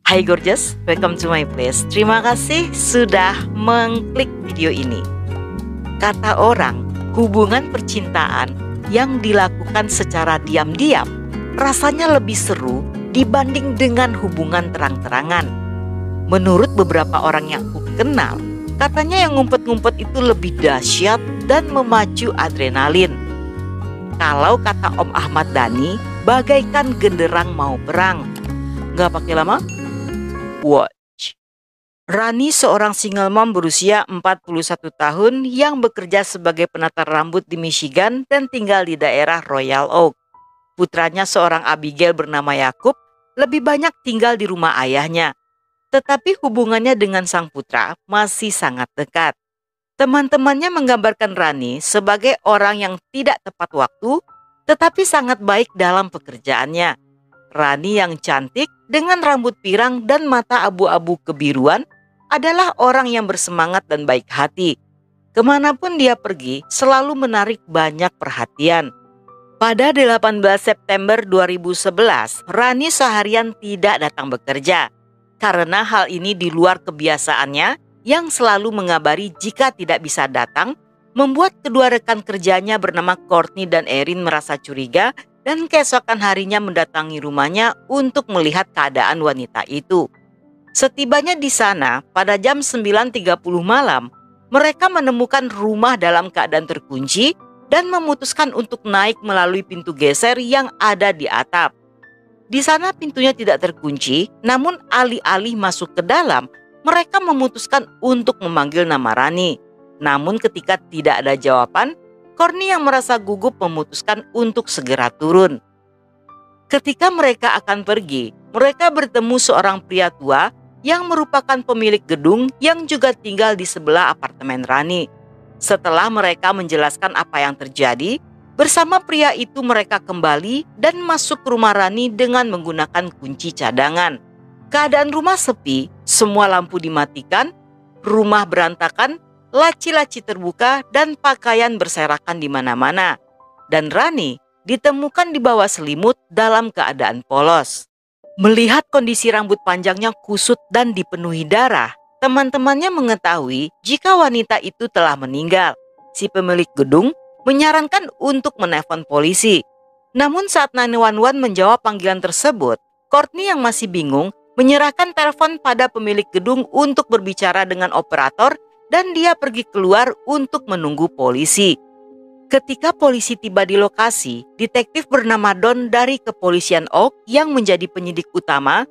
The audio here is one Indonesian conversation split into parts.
Hai gorgeous, welcome to my place. Terima kasih sudah mengklik video ini. Kata orang, hubungan percintaan yang dilakukan secara diam-diam rasanya lebih seru dibanding dengan hubungan terang-terangan. Menurut beberapa orang yang aku kenal, katanya yang ngumpet-ngumpet itu lebih dahsyat dan memacu adrenalin. Kalau kata Om Ahmad Dhani, bagaikan genderang mau perang. Gak pakai lama? Watch. Rani seorang single mom berusia 41 tahun yang bekerja sebagai penata rambut di Michigan dan tinggal di daerah Royal Oak. Putranya seorang Abigail bernama Yakub lebih banyak tinggal di rumah ayahnya. Tetapi hubungannya dengan sang putra masih sangat dekat. Teman-temannya menggambarkan Rani sebagai orang yang tidak tepat waktu tetapi sangat baik dalam pekerjaannya. Rani yang cantik dengan rambut pirang dan mata abu-abu kebiruan adalah orang yang bersemangat dan baik hati. Kemanapun dia pergi selalu menarik banyak perhatian. Pada 18 September 2011, Rani seharian tidak datang bekerja. Karena hal ini di luar kebiasaannya yang selalu mengabari jika tidak bisa datang, membuat kedua rekan kerjanya bernama Courtney dan Erin merasa curiga dan keesokan harinya mendatangi rumahnya untuk melihat keadaan wanita itu. Setibanya di sana pada jam 9.30 malam, mereka menemukan rumah dalam keadaan terkunci dan memutuskan untuk naik melalui pintu geser yang ada di atap. Di sana pintunya tidak terkunci, namun alih-alih masuk ke dalam, mereka memutuskan untuk memanggil nama Rani. Namun ketika tidak ada jawaban, Courtney yang merasa gugup memutuskan untuk segera turun. Ketika mereka akan pergi, mereka bertemu seorang pria tua yang merupakan pemilik gedung yang juga tinggal di sebelah apartemen Rani. Setelah mereka menjelaskan apa yang terjadi, bersama pria itu mereka kembali dan masuk ke rumah Rani dengan menggunakan kunci cadangan. Keadaan rumah sepi, semua lampu dimatikan, rumah berantakan, laci-laci terbuka dan pakaian berserakan di mana-mana. Dan Rani ditemukan di bawah selimut dalam keadaan polos. Melihat kondisi rambut panjangnya kusut dan dipenuhi darah, teman-temannya mengetahui jika wanita itu telah meninggal. Si pemilik gedung menyarankan untuk menelpon polisi. Namun saat 911 menjawab panggilan tersebut, Courtney yang masih bingung menyerahkan telepon pada pemilik gedung untuk berbicara dengan operator dan dia pergi keluar untuk menunggu polisi. Ketika polisi tiba di lokasi, detektif bernama Don dari kepolisian Oak yang menjadi penyidik utama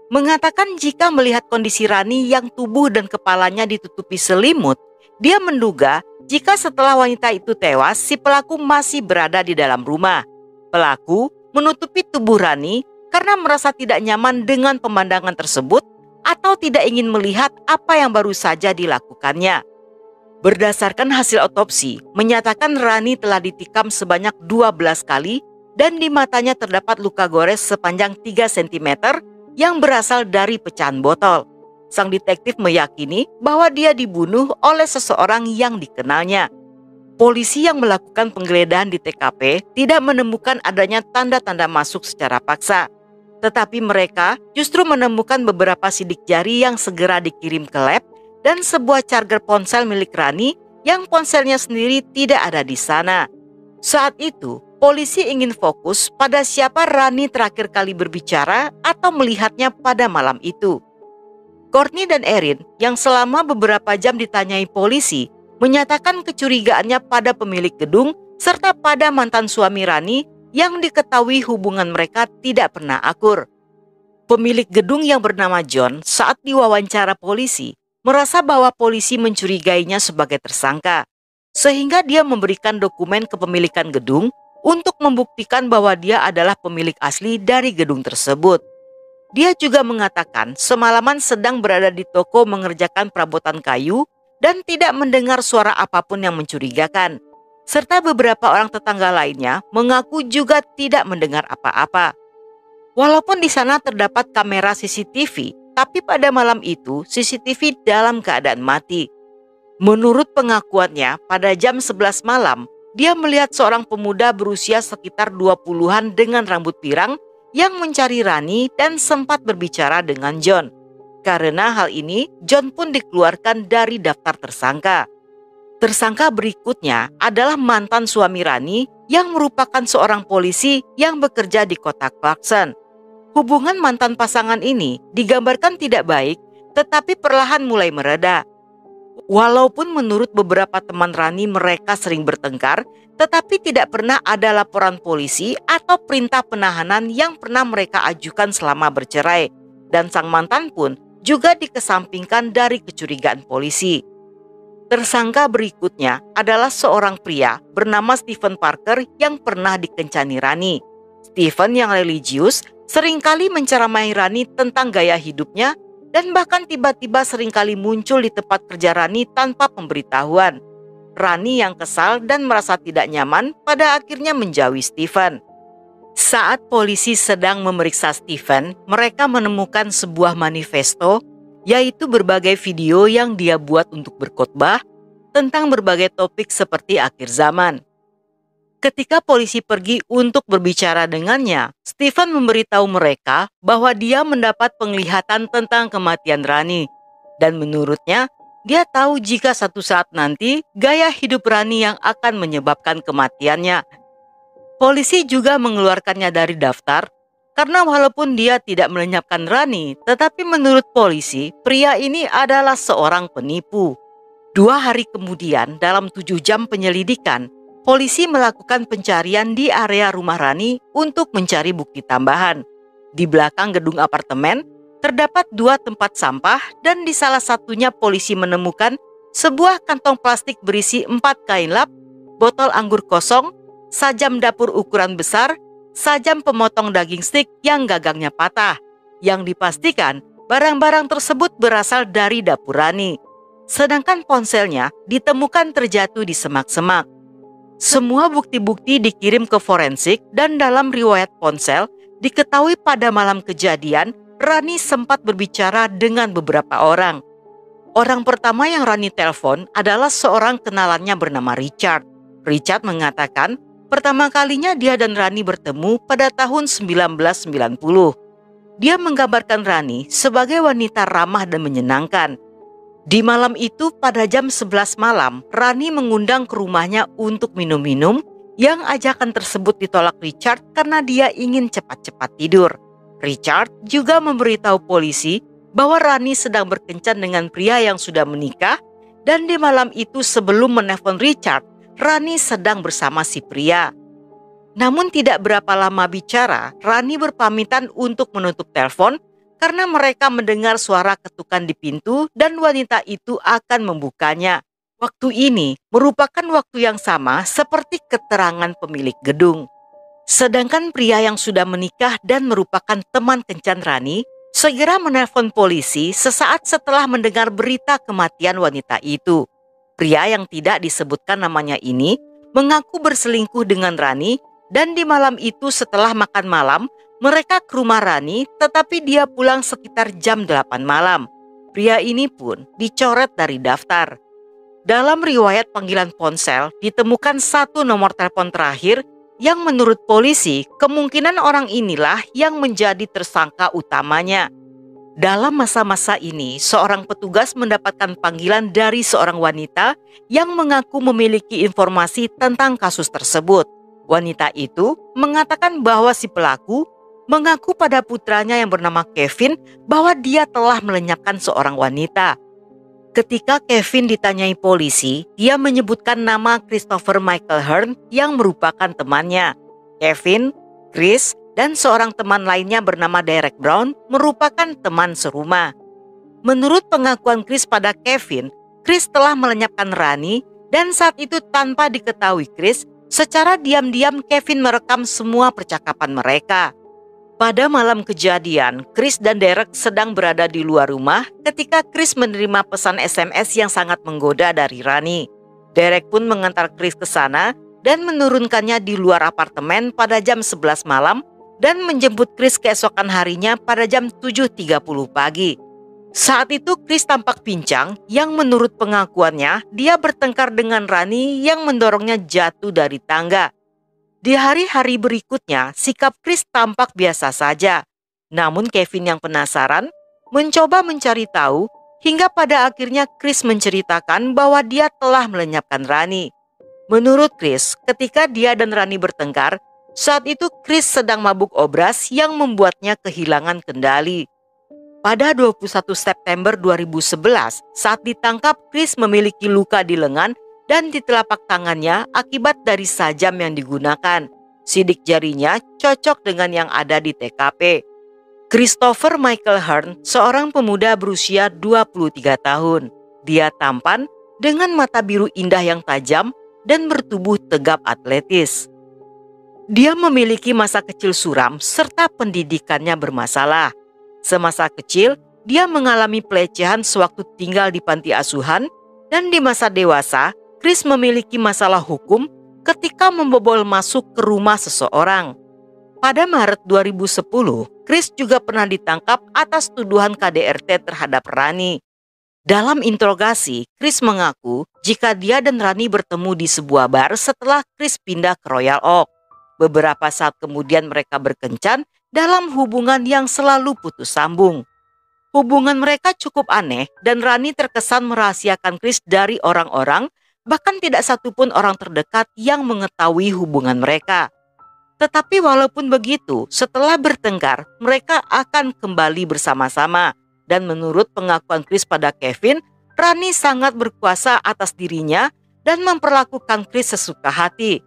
mengatakan jika melihat kondisi Rani yang tubuh dan kepalanya ditutupi selimut, dia menduga jika setelah wanita itu tewas, si pelaku masih berada di dalam rumah. Pelaku menutupi tubuh Rani karena merasa tidak nyaman dengan pemandangan tersebut atau tidak ingin melihat apa yang baru saja dilakukannya. Berdasarkan hasil otopsi, menyatakan Rani telah ditikam sebanyak 12 kali dan di matanya terdapat luka gores sepanjang 3 cm yang berasal dari pecahan botol. Sang detektif meyakini bahwa dia dibunuh oleh seseorang yang dikenalnya. Polisi yang melakukan penggeledahan di TKP tidak menemukan adanya tanda-tanda masuk secara paksa. Tetapi mereka justru menemukan beberapa sidik jari yang segera dikirim ke lab dan sebuah charger ponsel milik Rani yang ponselnya sendiri tidak ada di sana. Saat itu, polisi ingin fokus pada siapa Rani terakhir kali berbicara atau melihatnya pada malam itu. Courtney dan Erin yang selama beberapa jam ditanyai polisi menyatakan kecurigaannya pada pemilik gedung serta pada mantan suami Rani yang diketahui hubungan mereka tidak pernah akur. Pemilik gedung yang bernama John saat diwawancara polisi merasa bahwa polisi mencurigainya sebagai tersangka, sehingga dia memberikan dokumen kepemilikan gedung untuk membuktikan bahwa dia adalah pemilik asli dari gedung tersebut. Dia juga mengatakan semalaman sedang berada di toko mengerjakan perabotan kayu dan tidak mendengar suara apapun yang mencurigakan. Serta beberapa orang tetangga lainnya mengaku juga tidak mendengar apa-apa. Walaupun di sana terdapat kamera CCTV, tapi pada malam itu CCTV dalam keadaan mati. Menurut pengakuannya, pada jam 11 malam, dia melihat seorang pemuda berusia sekitar 20-an dengan rambut pirang yang mencari Rani dan sempat berbicara dengan John. Karena hal ini, John pun dikeluarkan dari daftar tersangka. Tersangka berikutnya adalah mantan suami Rani yang merupakan seorang polisi yang bekerja di kota Clarkson. Hubungan mantan pasangan ini digambarkan tidak baik, tetapi perlahan mulai mereda. Walaupun menurut beberapa teman Rani mereka sering bertengkar, tetapi tidak pernah ada laporan polisi atau perintah penahanan yang pernah mereka ajukan selama bercerai. Dan sang mantan pun juga dikesampingkan dari kecurigaan polisi. Tersangka berikutnya adalah seorang pria bernama Stephen Parker yang pernah dikencani Rani. Stephen yang religius seringkali menceramai Rani tentang gaya hidupnya dan bahkan tiba-tiba seringkali muncul di tempat kerja Rani tanpa pemberitahuan. Rani yang kesal dan merasa tidak nyaman pada akhirnya menjauhi Stephen. Saat polisi sedang memeriksa Stephen, mereka menemukan sebuah manifesto, yaitu berbagai video yang dia buat untuk berkhotbah tentang berbagai topik seperti akhir zaman. Ketika polisi pergi untuk berbicara dengannya, Stephen memberitahu mereka bahwa dia mendapat penglihatan tentang kematian Rani. Dan menurutnya, dia tahu jika satu saat nanti gaya hidup Rani yang akan menyebabkan kematiannya. Polisi juga mengeluarkannya dari daftar karena walaupun dia tidak melenyapkan Rani, tetapi menurut polisi, pria ini adalah seorang penipu. 2 hari kemudian, dalam 7 jam penyelidikan, polisi melakukan pencarian di area rumah Rani untuk mencari bukti tambahan. Di belakang gedung apartemen, terdapat 2 tempat sampah dan di salah satunya polisi menemukan sebuah kantong plastik berisi 4 kain lap, botol anggur kosong, sajam dapur ukuran besar, sajam pemotong daging stik yang gagangnya patah. Yang dipastikan barang-barang tersebut berasal dari dapur Rani. Sedangkan ponselnya ditemukan terjatuh di semak-semak. Semua bukti-bukti dikirim ke forensik dan dalam riwayat ponsel diketahui pada malam kejadian Rani sempat berbicara dengan beberapa orang. Orang pertama yang Rani telepon adalah seorang kenalannya bernama Richard. Richard mengatakan pertama kalinya dia dan Rani bertemu pada tahun 1990. Dia menggambarkan Rani sebagai wanita ramah dan menyenangkan. Di malam itu pada jam 11 malam, Rani mengundang ke rumahnya untuk minum-minum yang ajakan tersebut ditolak Richard karena dia ingin cepat-cepat tidur. Richard juga memberitahu polisi bahwa Rani sedang berkencan dengan pria yang sudah menikah dan di malam itu sebelum menelpon Richard, Rani sedang bersama si pria. Namun tidak berapa lama bicara, Rani berpamitan untuk menutup telepon karena mereka mendengar suara ketukan di pintu dan wanita itu akan membukanya. Waktu ini merupakan waktu yang sama seperti keterangan pemilik gedung. Sedangkan pria yang sudah menikah dan merupakan teman kencan Rani segera menelpon polisi sesaat setelah mendengar berita kematian wanita itu. Pria yang tidak disebutkan namanya ini mengaku berselingkuh dengan Rani dan di malam itu setelah makan malam, mereka ke rumah Rani tetapi dia pulang sekitar jam 8 malam. Pria ini pun dicoret dari daftar. Dalam riwayat panggilan ponsel ditemukan 1 nomor telepon terakhir yang menurut polisi kemungkinan orang inilah yang menjadi tersangka utamanya. Dalam masa-masa ini, seorang petugas mendapatkan panggilan dari seorang wanita yang mengaku memiliki informasi tentang kasus tersebut. Wanita itu mengatakan bahwa si pelaku mengaku pada putranya yang bernama Kevin bahwa dia telah melenyapkan seorang wanita. Ketika Kevin ditanyai polisi, dia menyebutkan nama Christopher Michael Hearn yang merupakan temannya. Kevin, Chris, dan seorang teman lainnya bernama Derek Brown merupakan teman serumah. Menurut pengakuan Chris pada Kevin, Chris telah melenyapkan Rani dan saat itu tanpa diketahui Chris, secara diam-diam Kevin merekam semua percakapan mereka. Pada malam kejadian, Chris dan Derek sedang berada di luar rumah ketika Chris menerima pesan SMS yang sangat menggoda dari Rani. Derek pun mengantar Chris ke sana dan menurunkannya di luar apartemen pada jam 11 malam dan menjemput Chris keesokan harinya pada jam 7.30 pagi. Saat itu Chris tampak pincang yang menurut pengakuannya dia bertengkar dengan Rani yang mendorongnya jatuh dari tangga. Di hari-hari berikutnya, sikap Chris tampak biasa saja. Namun Kevin yang penasaran mencoba mencari tahu hingga pada akhirnya Chris menceritakan bahwa dia telah melenyapkan Rani. Menurut Chris, ketika dia dan Rani bertengkar, saat itu Chris sedang mabuk obras yang membuatnya kehilangan kendali. Pada 21 September 2011, saat ditangkap, Chris memiliki luka di lengan dan di telapak tangannya akibat dari sajam yang digunakan. Sidik jarinya cocok dengan yang ada di TKP. Christopher Michael Hearn, seorang pemuda berusia 23 tahun. Dia tampan dengan mata biru indah yang tajam dan bertubuh tegap atletis. Dia memiliki masa kecil suram serta pendidikannya bermasalah. Semasa kecil, dia mengalami pelecehan sewaktu tinggal di panti asuhan, dan di masa dewasa, Chris memiliki masalah hukum ketika membobol masuk ke rumah seseorang. Pada Maret 2010, Chris juga pernah ditangkap atas tuduhan KDRT terhadap Rani. Dalam interogasi, Chris mengaku jika dia dan Rani bertemu di sebuah bar setelah Chris pindah ke Royal Oak. Beberapa saat kemudian mereka berkencan dalam hubungan yang selalu putus sambung. Hubungan mereka cukup aneh dan Rani terkesan merahasiakan Chris dari orang-orang, bahkan tidak satupun orang terdekat yang mengetahui hubungan mereka. Tetapi walaupun begitu, setelah bertengkar, mereka akan kembali bersama-sama. Dan menurut pengakuan Chris pada Kevin, Rani sangat berkuasa atas dirinya dan memperlakukan Chris sesuka hati.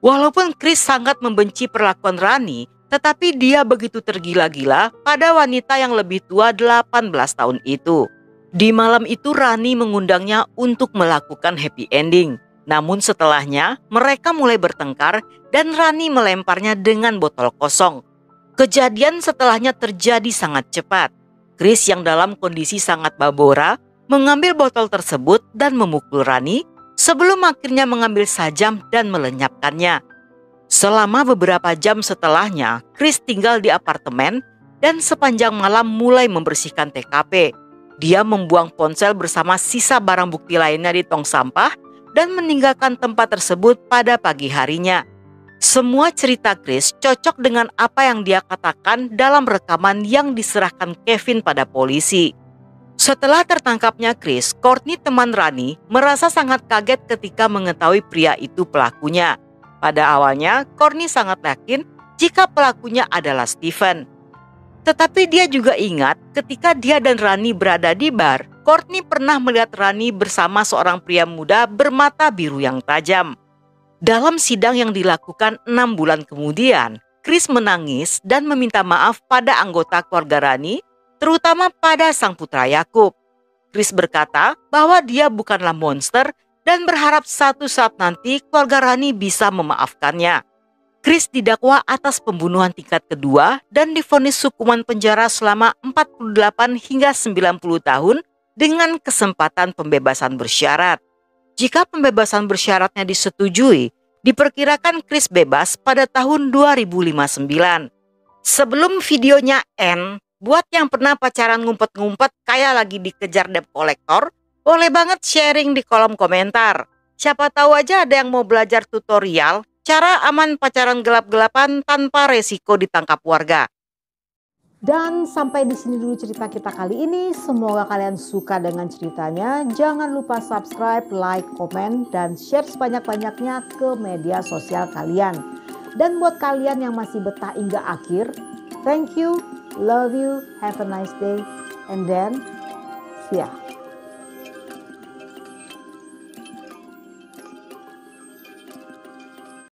Walaupun Chris sangat membenci perlakuan Rani, tetapi dia begitu tergila-gila pada wanita yang lebih tua 18 tahun itu. Di malam itu Rani mengundangnya untuk melakukan happy ending. Namun setelahnya mereka mulai bertengkar dan Rani melemparnya dengan botol kosong. Kejadian setelahnya terjadi sangat cepat. Chris yang dalam kondisi sangat babora mengambil botol tersebut dan memukul Rani sebelum akhirnya mengambil sajam dan melenyapkannya. Selama beberapa jam setelahnya, Chris tinggal di apartemen dan sepanjang malam mulai membersihkan TKP. Dia membuang ponsel bersama sisa barang bukti lainnya di tong sampah dan meninggalkan tempat tersebut pada pagi harinya. Semua cerita Chris cocok dengan apa yang dia katakan dalam rekaman yang diserahkan Kevin pada polisi. Setelah tertangkapnya Chris, Courtney teman Rani merasa sangat kaget ketika mengetahui pria itu pelakunya. Pada awalnya, Courtney sangat yakin jika pelakunya adalah Stephen. Tetapi dia juga ingat ketika dia dan Rani berada di bar, Courtney pernah melihat Rani bersama seorang pria muda bermata biru yang tajam. Dalam sidang yang dilakukan 6 bulan kemudian, Chris menangis dan meminta maaf pada anggota keluarga Rani, terutama pada sang putra Yakub. Chris berkata bahwa dia bukanlah monster dan berharap suatu saat nanti keluarga Rani bisa memaafkannya. Chris didakwa atas pembunuhan tingkat kedua dan divonis hukuman penjara selama 48 hingga 90 tahun dengan kesempatan pembebasan bersyarat. Jika pembebasan bersyaratnya disetujui, diperkirakan Chris bebas pada tahun 2059. Sebelum videonya end, buat yang pernah pacaran ngumpet-ngumpet kayak lagi dikejar debt collector, boleh banget sharing di kolom komentar. Siapa tahu aja ada yang mau belajar tutorial cara aman pacaran gelap-gelapan tanpa resiko ditangkap warga. Dan sampai di sini dulu cerita kita kali ini. Semoga kalian suka dengan ceritanya. Jangan lupa subscribe, like, komen, dan share sebanyak-banyaknya ke media sosial kalian. Dan buat kalian yang masih betah hingga akhir, thank you, love you, have a nice day, and then see ya.